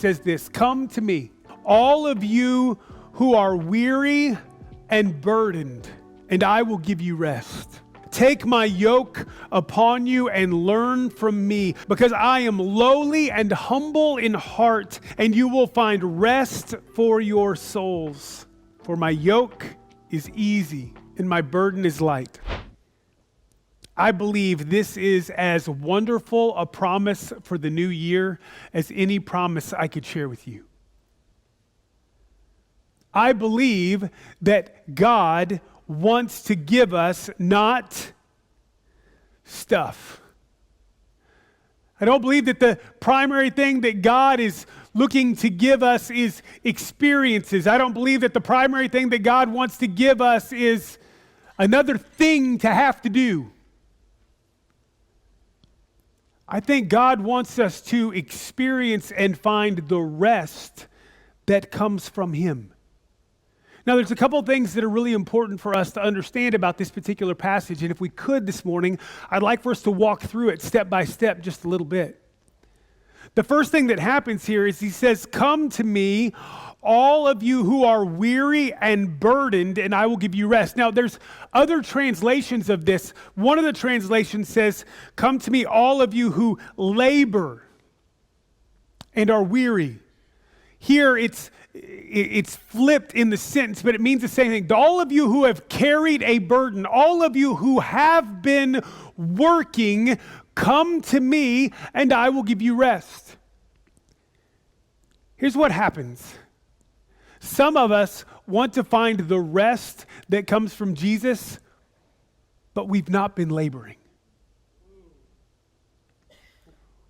says this, "Come to me, all of you who are weary and burdened, and I will give you rest. Take my yoke upon you and learn from me, because I am lowly and humble in heart, and you will find rest for your souls. For my yoke is easy and my burden is light." I believe this is as wonderful a promise for the new year as any promise I could share with you. I believe that God wants to give us not stuff. I don't believe that the primary thing that God is looking to give us is experiences. I don't believe that the primary thing that God wants to give us is another thing to have to do. I think God wants us to experience and find the rest that comes from Him. Now, there's a couple of things that are really important for us to understand about this particular passage, and if we could this morning, I'd like for us to walk through it step by step just a little bit. The first thing that happens here is He says, "Come to me, all of you who are weary and burdened, and I will give you rest." Now, there's other translations of this. One of the translations says, "Come to me, all of you who labor and are weary." Here, it's flipped in the sentence, but it means the same thing. All of you who have carried a burden, all of you who have been working, come to me, and I will give you rest. Here's what happens. Some of us want to find the rest that comes from Jesus, but we've not been laboring.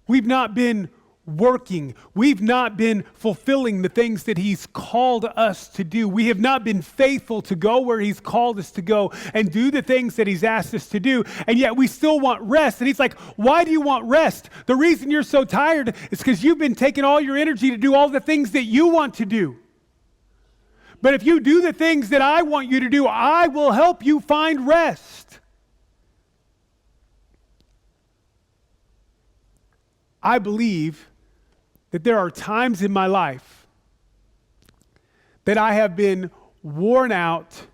We've not been working. We've not been fulfilling the things that He's called us to do. We have not been faithful to go where He's called us to go and do the things that He's asked us to do. And yet we still want rest. And He's like, why do you want rest? The reason you're so tired is because you've been taking all your energy to do all the things that you want to do. But if you do the things that I want you to do, I will help you find rest. I believe that there are times in my life that I have been worn out,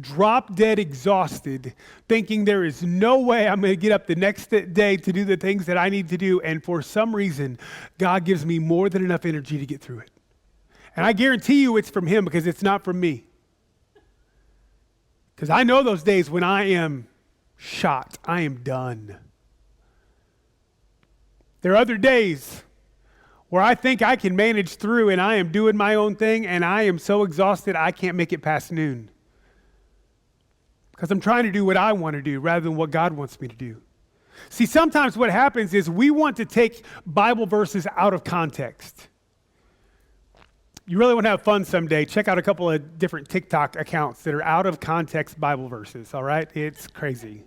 drop dead exhausted, thinking there is no way I'm going to get up the next day to do the things that I need to do. And for some reason, God gives me more than enough energy to get through it. And I guarantee you it's from Him because it's not from me. Because I know those days when I am shot, I am done. There are other days where I think I can manage through and I am doing my own thing and I am so exhausted I can't make it past noon. Because I'm trying to do what I want to do rather than what God wants me to do. See, sometimes what happens is we want to take Bible verses out of context. You really want to have fun someday, check out a couple of different TikTok accounts that are out of context Bible verses, all right? It's crazy.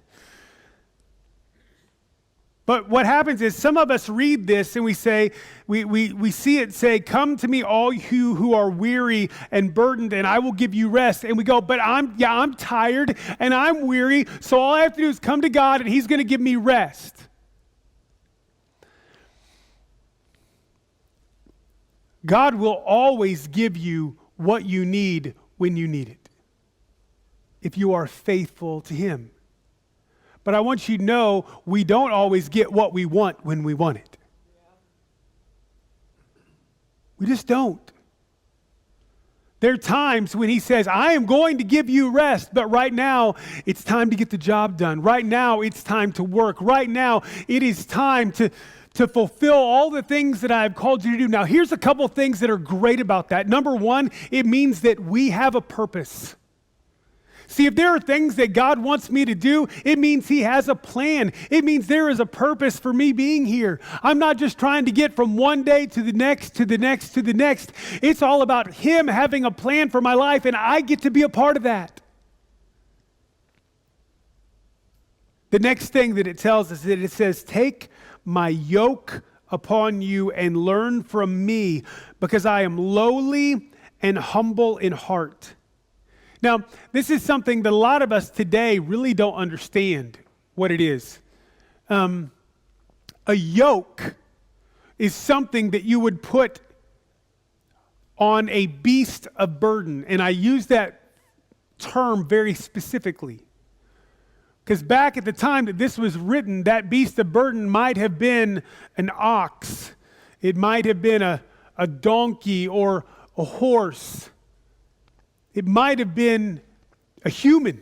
But what happens is some of us read this and we say, we see it say, "Come to me, all you who are weary and burdened, and I will give you rest." And we go, but I'm tired and I'm weary, so all I have to do is come to God and He's going to give me rest. God will always give you what you need when you need it, if you are faithful to Him. But I want you to know we don't always get what we want when we want it. We just don't. There are times when He says, "I am going to give you rest, but right now it's time to get the job done. Right now it's time to work. Right now it is time to fulfill all the things that I've called you to do." Now, here's a couple of things that are great about that. Number one, it means that we have a purpose. See, if there are things that God wants me to do, it means He has a plan. It means there is a purpose for me being here. I'm not just trying to get from one day to the next, to the next, to the next. It's all about Him having a plan for my life, and I get to be a part of that. The next thing that it tells us, that it says, "Take my yoke upon you and learn from me, because I am lowly and humble in heart." Now, this is something that a lot of us today really don't understand what it is. A yoke is something that you would put on a beast of burden. And I use that term very specifically. Because back at the time that this was written, that beast of burden might have been an ox. It might have been a donkey or a horse. It might have been a human.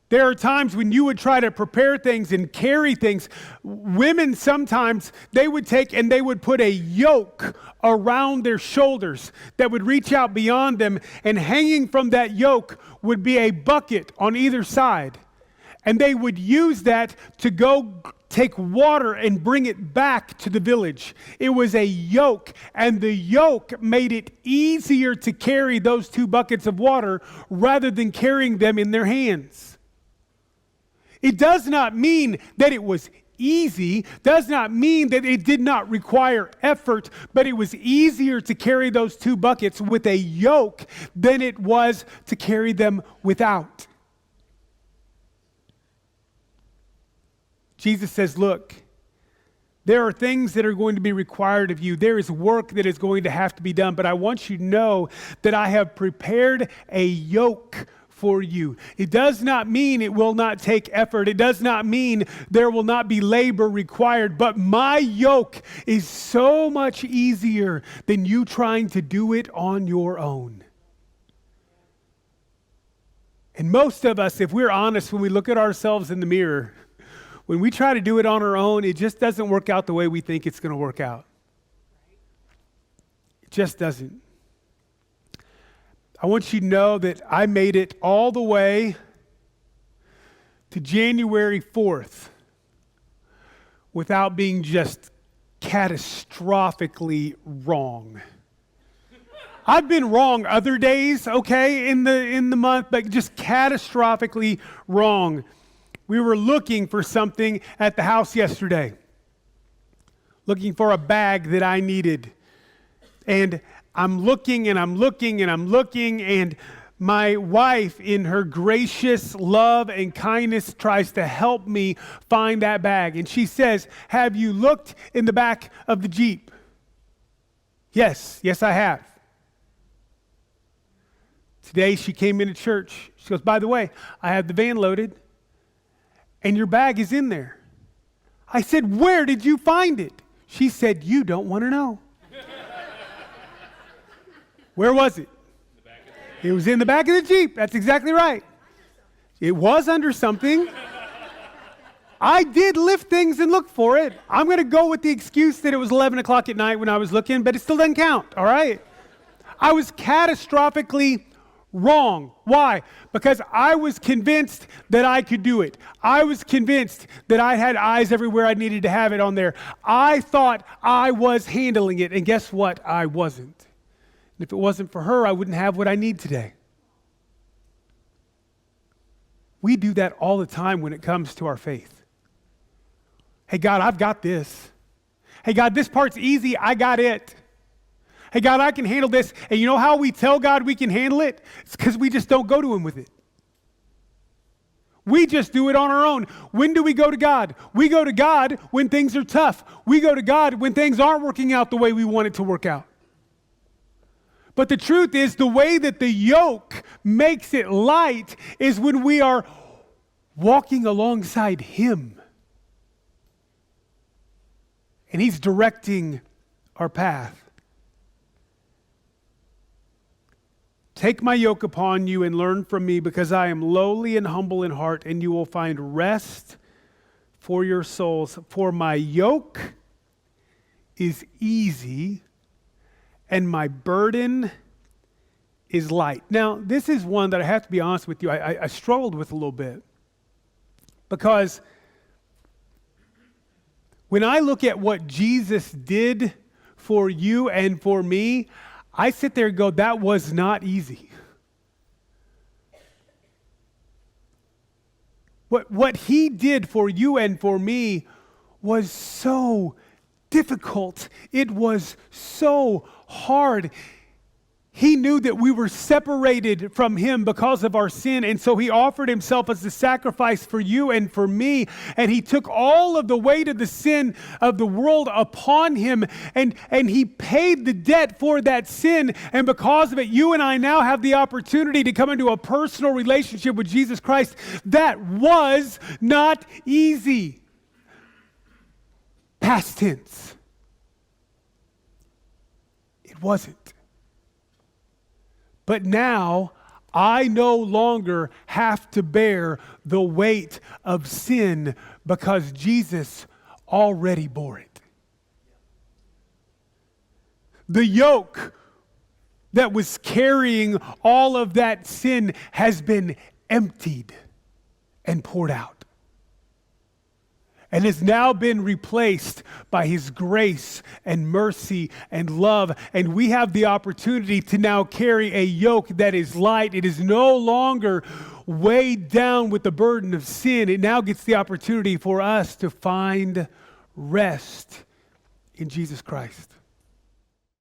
There are times when you would try to prepare things and carry things. Women sometimes, they would take and they would put a yoke around their shoulders that would reach out beyond them, and hanging from that yoke would be a bucket on either side. And they would use that to go take water and bring it back to the village. It was a yoke, and the yoke made it easier to carry those 2 buckets of water rather than carrying them in their hands. It does not mean that it was easy, does not mean that it did not require effort, but it was easier to carry those 2 buckets with a yoke than it was to carry them without. Jesus says, look, there are things that are going to be required of you. There is work that is going to have to be done, but I want you to know that I have prepared a yoke for you. It does not mean it will not take effort. It does not mean there will not be labor required, but my yoke is so much easier than you trying to do it on your own. And most of us, if we're honest, when we look at ourselves in the mirror, when we try to do it on our own, it just doesn't work out the way we think it's going to work out. It just doesn't. I want you to know that I made it all the way to January 4th without being just catastrophically wrong. I've been wrong other days, okay, in the month, but just catastrophically wrong. We were looking for something at the house yesterday, looking for a bag that I needed. And I'm looking and I'm looking and I'm looking, and my wife, in her gracious love and kindness, tries to help me find that bag. And she says, have you looked in the back of the Jeep? Yes, I have. Today she came into church. She goes, by the way, I have the van loaded and your bag is in there. I said, where did you find it? She said, you don't want to know. Where was it? It was in the back of the Jeep. That's exactly right. It was under something. I did lift things and look for it. I'm going to go with the excuse that it was 11 o'clock at night when I was looking, but it still doesn't count, all right? I was catastrophically wrong. Why? Because I was convinced that I could do it. I was convinced that I had eyes everywhere I needed to have it on there. I thought I was handling it, and guess what? I wasn't. And if it wasn't for her, I wouldn't have what I need today. We do that all the time when it comes to our faith. Hey, God, I've got this. Hey, God, this part's easy. I got it. Hey, God, I can handle this. And you know how we tell God we can handle it? It's because we just don't go to Him with it. We just do it on our own. When do we go to God? We go to God when things are tough. We go to God when things aren't working out the way we want it to work out. But the truth is, the way that the yoke makes it light is when we are walking alongside Him. And He's directing our path. Take my yoke upon you and learn from me, because I am lowly and humble in heart, and you will find rest for your souls. For my yoke is easy and my burden is light. Now, this is one that I have to be honest with you, I struggled with a little bit. Because when I look at what Jesus did for you and for me, I sit there and go, that was not easy. What He did for you and for me was so difficult. It was so hard. he knew that we were separated from him because of our sin, and so he offered himself as a sacrifice for you and for me, and he took all of the weight of the sin of the world upon him, and he paid the debt for that sin, and because of it, you and I now have the opportunity to come into a personal relationship with Jesus Christ. That was not easy. Past tense. It wasn't. But now, I no longer have to bear the weight of sin because Jesus already bore it. The yoke that was carrying all of that sin has been emptied and poured out, and has now been replaced by his grace and mercy and love. And we have the opportunity to now carry a yoke that is light. It is no longer weighed down with the burden of sin. It now gets the opportunity for us to find rest in Jesus Christ.